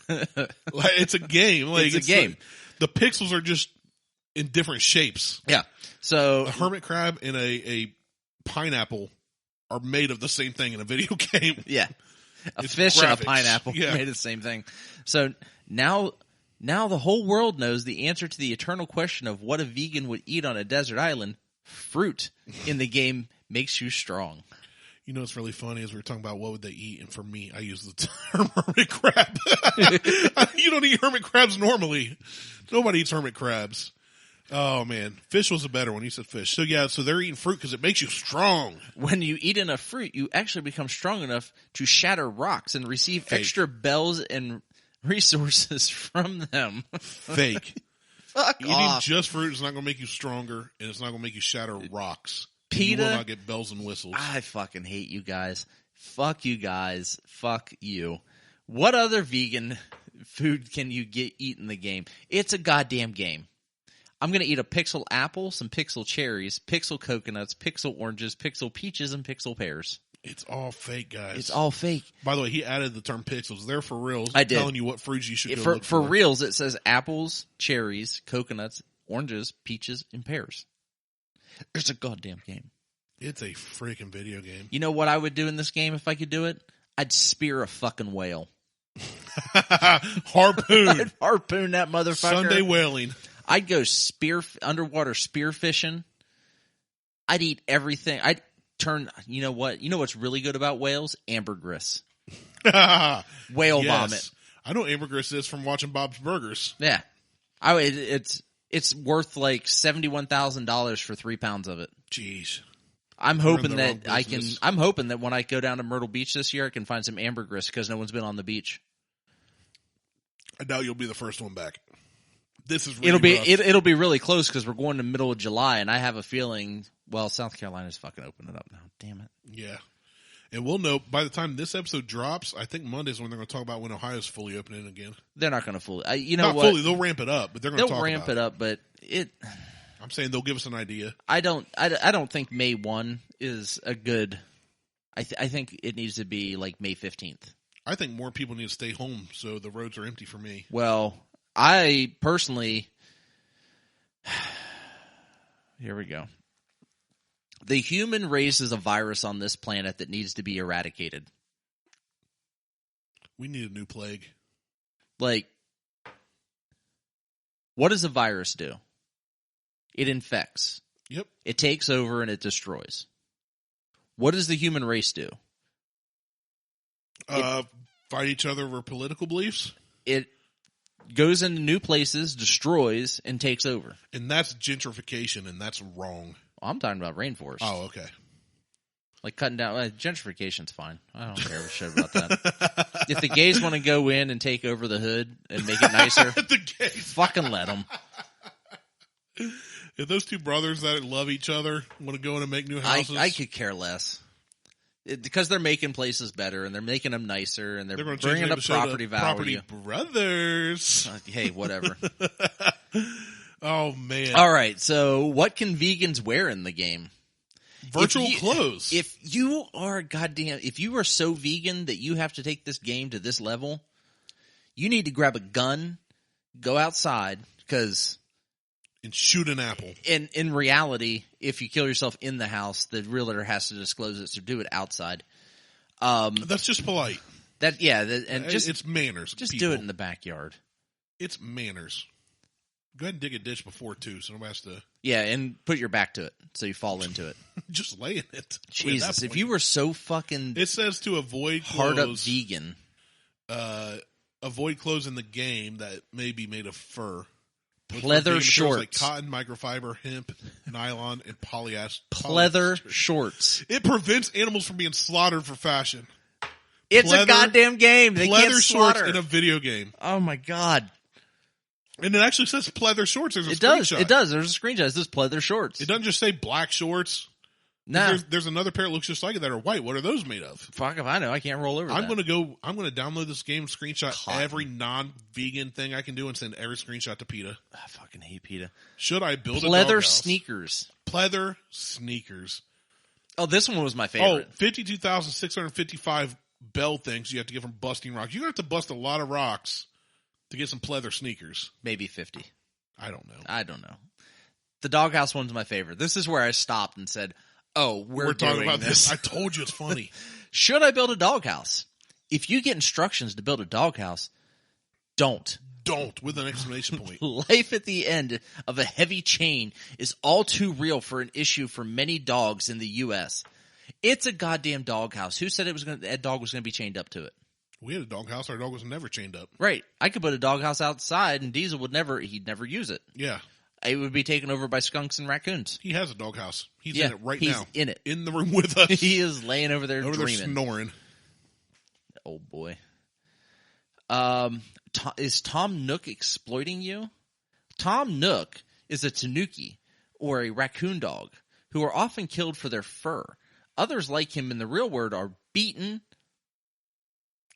It's a game. It's a game. The pixels are just in different shapes. Yeah. So a hermit crab and a pineapple are made of the same thing in a video game. Yeah. It's fish graphics. And a pineapple made of the same thing. So now the whole world knows the answer to the eternal question of what a vegan would eat on a desert island. Fruit in the game makes you strong. You know what's really funny is we were talking about what would they eat, and for me, I use the term hermit crab. You don't eat hermit crabs normally. Nobody eats hermit crabs. Oh, man. Fish was a better one. You said fish. So, yeah, so they're eating fruit because it makes you strong. When you eat enough fruit, you actually become strong enough to shatter rocks and receive extra bells and resources from them. Fake. Fuck Eating off. just fruit is not going to make you stronger, and it's not going to make you shatter rocks. PETA, you will not get bells and whistles. I fucking hate you guys. Fuck you guys. Fuck you. What other vegan food can you eat in the game? It's a goddamn game. I'm going to eat a pixel apple, some pixel cherries, pixel coconuts, pixel oranges, pixel peaches, and pixel pears. It's all fake, guys. It's all fake. By the way, he added the term pixels. They're for reals. I did. Telling you what fruits you should go look for reals, it says apples, cherries, coconuts, oranges, peaches, and pears. It's a goddamn game. It's a freaking video game. You know what I would do in this game if I could do it? I'd spear a fucking whale. Harpoon. I'd harpoon that motherfucker. Sunday whaling. I'd go underwater spear fishing. I'd eat everything. I'd turn, you know what? You know what's really good about whales? Ambergris. Whale vomit. I know ambergris is from watching Bob's Burgers. Yeah. It's worth like $71,000 for 3 pounds of it. Jeez. I'm hoping I'm hoping that when I go down to Myrtle Beach this year, I can find some ambergris because no one's been on the beach. I doubt you'll be the first one back. This is really it'll be really close because we're going to middle of July, and I have a feeling. Well, South Carolina's fucking opening up now. Damn it. Yeah, and we'll know by the time this episode drops. I think Monday's when they're going to talk about when Ohio's fully opening again. They're not going to fully. Not fully. They'll ramp it up, but they're going to ramp it up. But I'm saying they'll give us an idea. I don't think May 1 is a good. I think it needs to be like May 15th. I think more people need to stay home so the roads are empty for me. Well, I personally, here we go. The human race is a virus on this planet that needs to be eradicated. We need a new plague. Like, what does a virus do? It infects. Yep. It takes over and it destroys. What does the human race do? Fight each other over political beliefs? It goes into new places, destroys, and takes over. And that's gentrification, and that's wrong. Well, I'm talking about rainforest. Oh, okay. Like cutting down gentrification's fine. I don't care a shit about that. If the gays want to go in and take over the hood and make it nicer, the gays, fucking let them. If those two brothers that love each other want to go in and make new houses, I could care less. Because they're making places better and they're making them nicer and they're bringing up property value. Property Brothers. Hey, whatever. Oh man! All right, so what can vegans wear in the game? Virtual clothes. If you are so vegan that you have to take this game to this level, you need to grab a gun, go outside, and shoot an apple. In reality, if you kill yourself in the house, the realtor has to disclose it, so do it outside. That's just polite. It's manners. Just people. do it in the backyard. It's manners. Go ahead and dig a ditch before too, so nobody has to. Yeah, and put your back to it so you fall into it. Just lay in it. Jesus, if you were so fucking, it says to avoid hard up vegan. Avoid clothes in the game that may be made of fur. Pleather shorts, like cotton, microfiber, hemp, nylon, and polyester. Pleather shorts. It prevents animals from being slaughtered for fashion. It's a goddamn game. They can't shorts slaughter in a video game. Oh my god! And it actually says pleather shorts. There's a screenshot. It does. There's a screenshot. It says pleather shorts. It doesn't just say black shorts. No. There's another pair that looks just like it that are white. What are those made of? Fuck if I know. I can't roll over I'm going to download this game, screenshot every non-vegan thing I can do, and send every screenshot to PETA. I fucking hate PETA. Should I build a pleather doghouse? sneakers? Pleather sneakers. Oh, this one was my favorite. 52,655 bell things you have to get from busting rocks. You're going to have to bust a lot of rocks to get some pleather sneakers. Maybe 50. I don't know. The doghouse one's my favorite. This is where I stopped and said, oh, we're talking doing about this. I told you it's funny. Should I build a doghouse? If you get instructions to build a doghouse, don't. Don't, with an exclamation point. Life at the end of a heavy chain is all too real for an issue for many dogs in the U.S. It's a goddamn doghouse. Who said that dog was going to be chained up to it? We had a doghouse. Our dog was never chained up. Right. I could put a doghouse outside and Diesel he'd never use it. Yeah. it would be taken over by skunks and raccoons. He has a doghouse. He's in it right he's now. in it. In the room with us. He is laying over there dreaming. There snoring. Oh, boy. Is Tom Nook exploiting you? Tom Nook is a tanuki, or a raccoon dog, who are often killed for their fur. Others like him in the real world are beaten,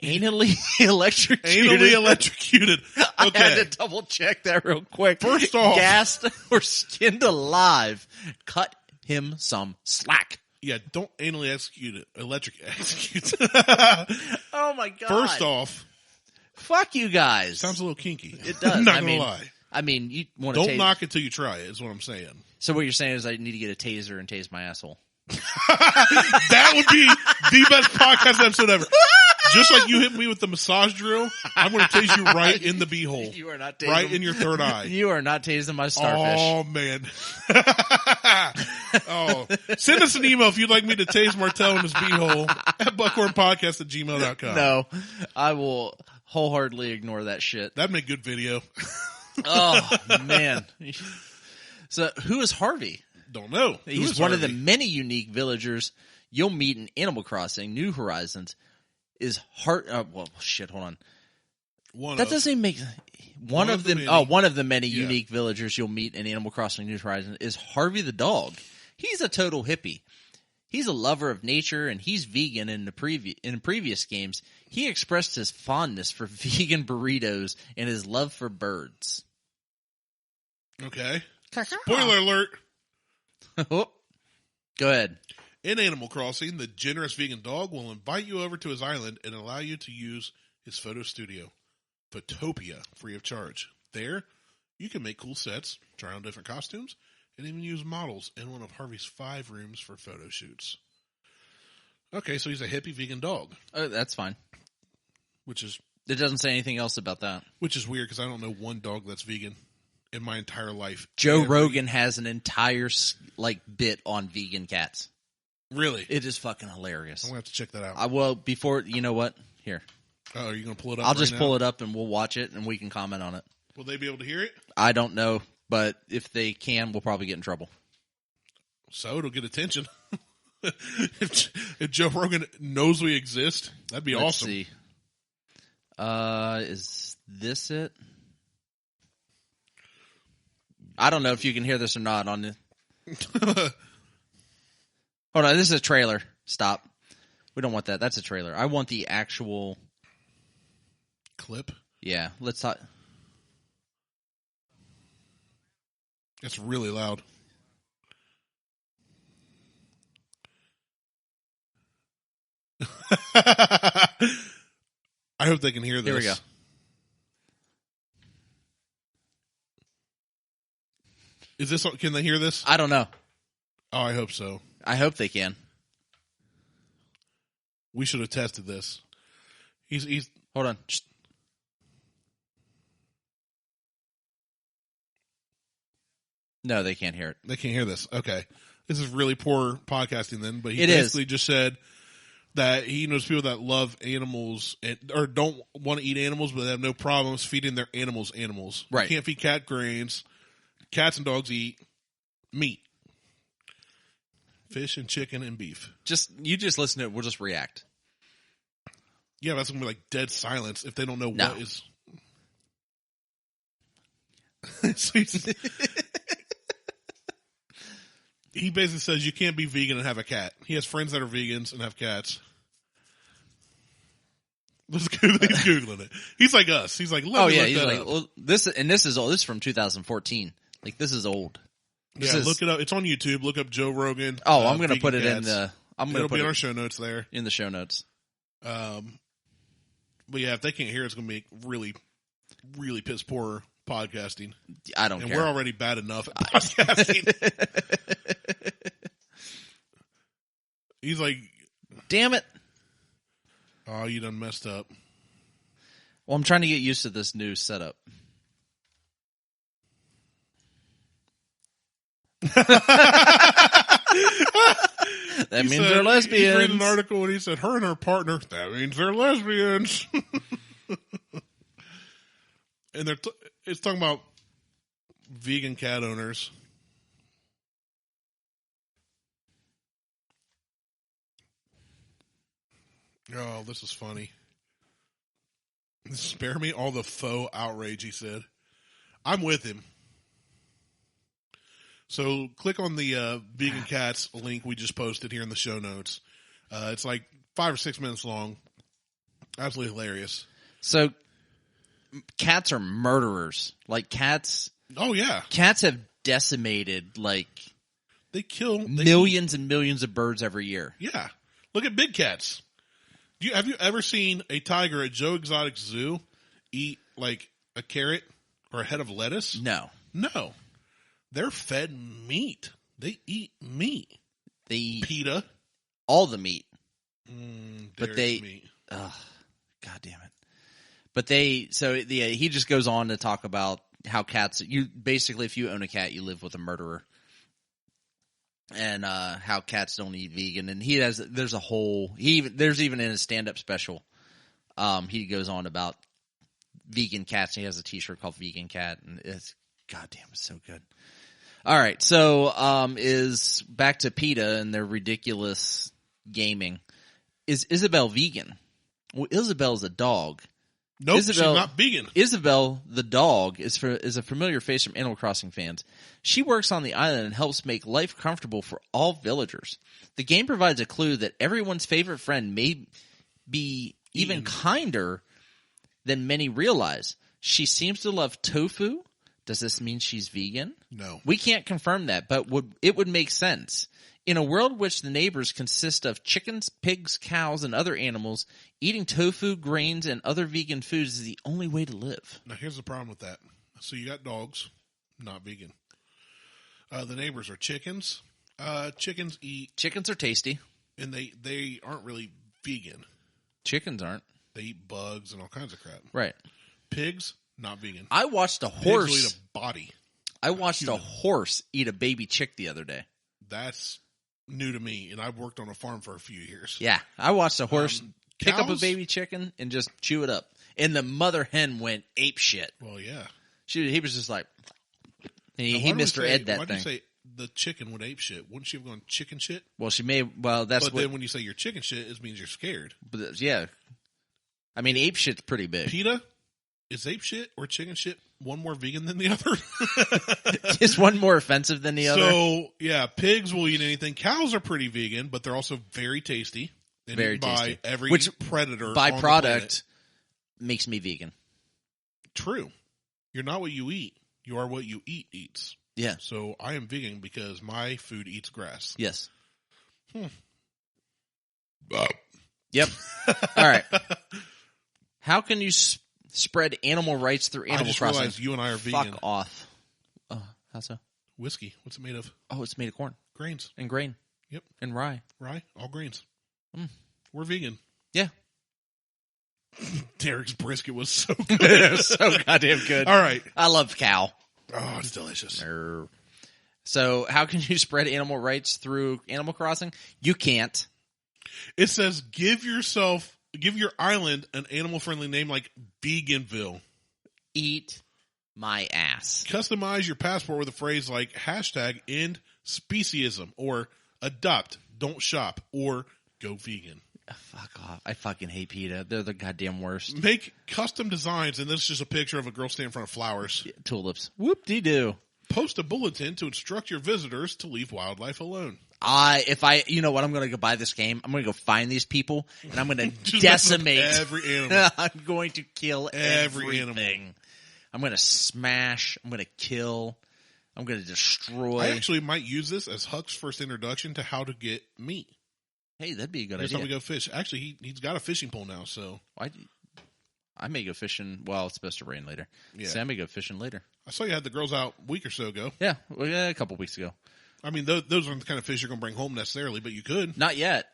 anally electrocuted. Anally electrocuted. Okay. I had to double check that real quick. First off, gassed or skinned alive. Cut him some slack. Yeah, don't anally execute it. Execute. Oh my god. First off, fuck you guys. Sounds a little kinky. It does. Not gonna lie. I mean, you want to don't knock it till you try it. Is what I'm saying. So what you're saying is I need to get a taser and tase my asshole. That would be the best podcast episode ever. Just like you hit me with the massage drill, I'm going to tase you right in the beehole. You are not tasing. Right in your third eye. You are not tasing my starfish. Oh, man. Oh, send us an email if you'd like me to tase Martelle in his beehole at buckhornpodcast@gmail.com. No, I will wholeheartedly ignore that shit. That'd make good video. Oh, man. So who is Harvey? Don't know. He's one of the many unique villagers you'll meet in Animal Crossing New Horizons. Is well, shit, hold on. Doesn't even make one of the many unique villagers you'll meet in Animal Crossing New Horizons is Harvey the dog. He's a total hippie. He's a lover of nature and he's vegan. In previous games, he expressed his fondness for vegan burritos and his love for birds. Okay. Spoiler alert. Oh, go ahead. In Animal Crossing, the generous vegan dog will invite you over to his island and allow you to use his photo studio, Photopia, free of charge. There, you can make cool sets, try on different costumes, and even use models in one of Harvey's 5 rooms for photo shoots. Okay, so he's a hippie vegan dog. Oh, that's fine. It doesn't say anything else about that. Which is weird because I don't know one dog that's vegan in my entire life. Joe Rogan has an entire bit on vegan cats. Really? It is fucking hilarious. I'm going to have to check that out. You know what? Here. Oh, are you going to pull it up? I'll just pull it up and we'll watch it and we can comment on it. Will they be able to hear it? I don't know, but if they can, we'll probably get in trouble. So it'll get attention. If Joe Rogan knows we exist, that'd be awesome. Let's see. Is this it? I don't know if you can hear this or not on the... Hold on, this is a trailer. Stop. We don't want that. That's a trailer. I want the actual... clip? Yeah, let's talk... It's really loud. I hope they can hear this. Here we go. Is this? Can they hear this? I don't know. Oh, I hope so. I hope they can. We should have tested this. He's. Hold on. No, they can't hear it. They can't hear this. Okay. This is really poor podcasting then, but he it basically is. Just said that he knows people that love animals or don't want to eat animals, but they have no problems feeding their animals. Right. You can't feed cat grains. Cats and dogs eat meat. Fish and chicken and beef. You just listen to it. We'll just react. Yeah, that's going to be like dead silence if they don't know what is. He basically says you can't be vegan and have a cat. He has friends that are vegans and have cats. He's Googling it. He's like us. He's like, he's like, well, this is old. This is from 2014. Like, this is old. Look it up. It's on YouTube. Look up Joe Rogan. Oh, I'm going to put it in the... It'll be in our show notes there. In the show notes. But yeah, if they can't hear it, it's going to be really, really piss poor podcasting. I don't care. And we're already bad enough at podcasting. He's like... Damn it. Oh, you done messed up. Well, I'm trying to get used to this new setup. That means they're lesbians. He's reading an article and he said, her and her partner, that means they're lesbians. And it's talking about vegan cat owners. Oh, this is funny. Spare me all the faux outrage, he said. I'm with him. So click on the vegan cats link we just posted here in the show notes. It's like 5 or 6 minutes long. Absolutely hilarious. So cats are murderers. Like cats. Oh yeah. Cats have decimated like they kill millions and millions of birds every year. Yeah. Look at big cats. Have you ever seen a tiger at Joe Exotic Zoo eat like a carrot or a head of lettuce? No. No. They're fed meat. They eat meat. They eat PETA. All the meat. But meat. God damn it. But he just goes on to talk about how cats, basically if you own a cat, you live with a murderer. And how cats don't eat vegan, and there's even in his stand-up special, he goes on about vegan cats. And he has a T-shirt called "Vegan Cat," and it's goddamn, it's so good. All right, so is back to PETA and their ridiculous gaming. Is Isabel vegan? Well, Isabel's a dog. Nope, she's not vegan. Isabel, the dog, is a familiar face from Animal Crossing fans. She works on the island and helps make life comfortable for all villagers. The game provides a clue that everyone's favorite friend may be even kinder than many realize. She seems to love tofu. Does this mean she's vegan? No. We can't confirm that, but it would make sense. In a world in which the neighbors consist of chickens, pigs, cows, and other animals, eating tofu, grains, and other vegan foods is the only way to live. Now, here's the problem with that. So you got dogs, not vegan. The neighbors are chickens. Chickens are tasty. And they aren't really vegan. Chickens aren't. They eat bugs and all kinds of crap. Right. Pigs, not vegan. I watched a horse. Pigs will eat a body. I watched a horse eat a baby chick the other day. That's new to me, and I've worked on a farm for a few years. Yeah, I watched a horse pick cows? up a baby chicken and just chew it up, and the mother hen went ape shit. Well, yeah. He was just like, he Mr. Ed that why thing. Why do you say the chicken would ape shit? Wouldn't she have gone chicken shit? Well, she may. Well, that's. But then when you say you're chicken shit, it means you're scared. But yeah, I mean, ape shit's pretty big. PETA, is ape shit or chicken shit one more vegan than the other? Is one more offensive than the other? So, yeah, pigs will eat anything. Cows are pretty vegan, but they're also very tasty. And very tasty. By every predator. Byproduct makes me vegan. True. You're not what you eat. You are what you eat eats. Yeah. So I am vegan because my food eats grass. Yes. Yep. All right. How can you spread animal rights through Animal Crossing? I just realized you and I are vegan. Fuck off. How so? Whiskey. What's it made of? Oh, it's made of corn. Grains. And grain. Yep. And rye. Rye. All grains. We're vegan. Yeah. Derek's brisket was so good. So goddamn good. All right. I love cow. Oh, it's delicious. So how can you spread animal rights through Animal Crossing? You can't. It says give your island an animal-friendly name like Veganville. Eat my ass. Customize your passport with a phrase like #end speciesism or adopt, don't shop, or go vegan. Fuck off. I fucking hate PETA. They're the goddamn worst. Make custom designs, and this is just a picture of a girl standing in front of flowers. Yeah, tulips. Whoop-de-doo. Post a bulletin to instruct your visitors to leave wildlife alone. You know what? I'm going to go buy this game. I'm going to go find these people, and I'm going to decimate every animal. I'm going to kill every everything. Animal. I'm going to smash. I'm going to kill. I'm going to destroy. I actually might use this as Huck's first introduction to how to get meat. Hey, that'd be a good Next idea. time we go fish. Actually, he's got a fishing pole now, so. I may go fishing. Well, it's supposed to rain later. Yeah. So I may go fishing later. I saw you had the girls out a week or so ago. Yeah, a couple weeks ago. I mean, those aren't the kind of fish you're going to bring home necessarily, but you could. Not yet.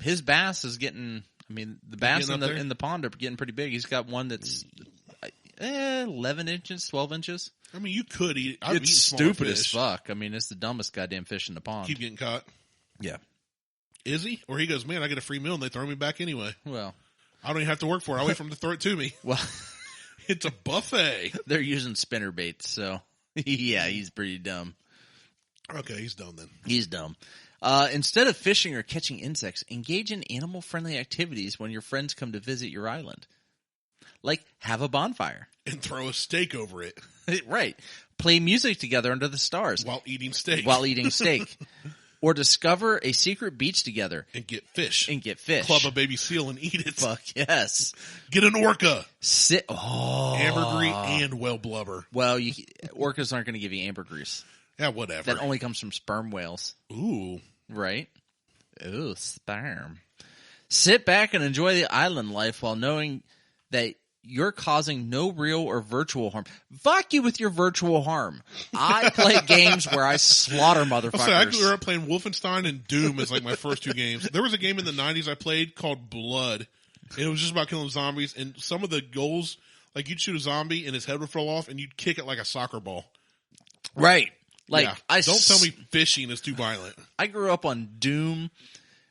His bass is getting. I mean, the bass in the pond are getting pretty big. He's got one that's 11 inches, 12 inches. I mean, you could eat. It's stupid as fuck. I mean, it's the dumbest goddamn fish in the pond. Keep getting caught. Yeah. Is he? Or he goes, man, I get a free meal and they throw me back anyway. Well, I don't even have to work for it. I wait for them to throw it to me. Well, it's a buffet. They're using spinner baits, so Yeah, he's pretty dumb. Okay, he's dumb then. He's dumb. Instead of fishing or catching insects, engage in animal-friendly activities when your friends come to visit your island. Like, have a bonfire. And throw a steak over it. Right. Play music together under the stars. While eating steak. Or discover a secret beach together. And get fish. Club a baby seal and eat it. Fuck yes. Get an orca. Ambergris and whale blubber. Well, orcas aren't going to give you ambergris. Yeah, whatever. That only comes from sperm whales. Ooh. Right? Ooh, sperm. Sit back and enjoy the island life while knowing that you're causing no real or virtual harm. Fuck you with your virtual harm. I play games where I slaughter motherfuckers. I grew up playing Wolfenstein and Doom as like my first 2 games. There was a game in the 90s I played called Blood. And it was just about killing zombies. And some of the goals, like you'd shoot a zombie and his head would fall off and you'd kick it like a soccer ball. Right. Like, yeah. Don't tell me fishing is too violent. I grew up on Doom,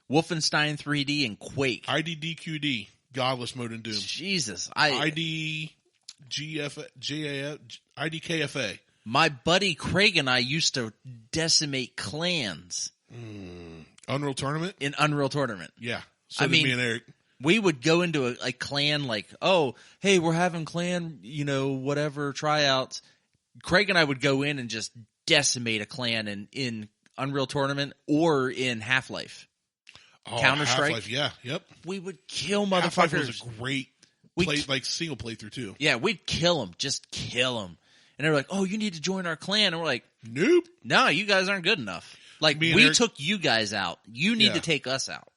Wolfenstein 3D, and Quake. IDDQD, Godless Mode in Doom. Jesus. IDKFA. My buddy Craig and I used to decimate clans. Unreal Tournament? In Unreal Tournament. Yeah. So did me and Eric. We would go into a clan like, oh, hey, we're having clan, whatever, tryouts. Craig and I would go in and just decimate a clan in Unreal Tournament or in Half-Life. Oh, Counter-Strike. Half-Life, yeah, yep. We would kill motherfuckers. Half-Life was a great single playthrough too. Yeah, we'd kill them. Just kill them. And they're like, oh, you need to join our clan. And we're like, nope. No, you guys aren't good enough. Like, we took you guys out. You need to take us out.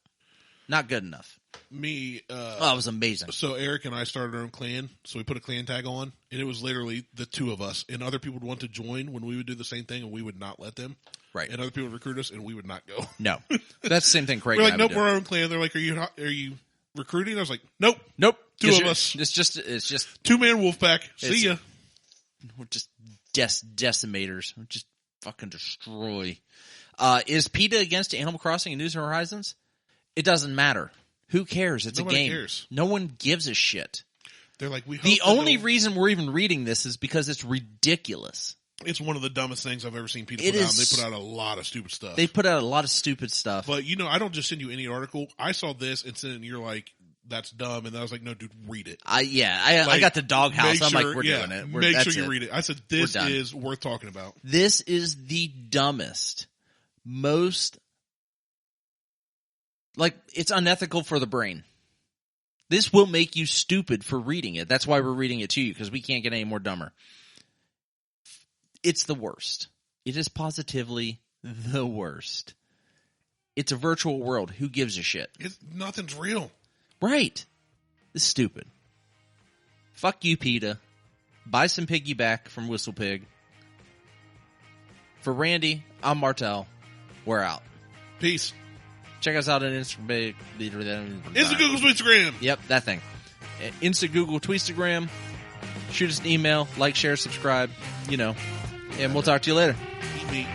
Not good enough. It was amazing. So Eric and I started our own clan. So we put a clan tag on, and it was literally the 2 of us. And other people would want to join when we would do the same thing, and we would not let them. Right. And other people would recruit us, and we would not go. No, that's the same thing. Craig. We're like, nope, we're our own clan. They're like, are you recruiting? I was like, nope. 2 of us. It's just 2-man wolf pack. See ya. We're just decimators. We're just fucking destroy. Is PETA against Animal Crossing and New Horizons? It doesn't matter. Who cares? It's Nobody a game. Cares. No one gives a shit. They're like, the only reason we're even reading this is because it's ridiculous. It's one of the dumbest things I've ever seen PETA put out. They put out a lot of stupid stuff. They put out a lot of stupid stuff. But I don't just send you any article. I saw this and sent it, and you're like, that's dumb. And then I was like, no, dude, read it. I got the doghouse. I'm like, we're doing it. Make sure you read it. I said, this is worth talking about. This is the dumbest, most, it's unethical for the brain. This will make you stupid for reading it. That's why we're reading it to you, because we can't get any more dumber. It's the worst. It is positively the worst. It's a virtual world. Who gives a shit? Nothing's real. Right. It's stupid. Fuck you, PETA. Buy some piggyback from Whistle Pig. For Randy, I'm Martelle. We're out. Peace. Check us out on Instagram. Google, Instagram. Yep, that thing. Google, Tweetstagram. Shoot us an email. Like, share, subscribe. And we'll talk to you later. Eat meat.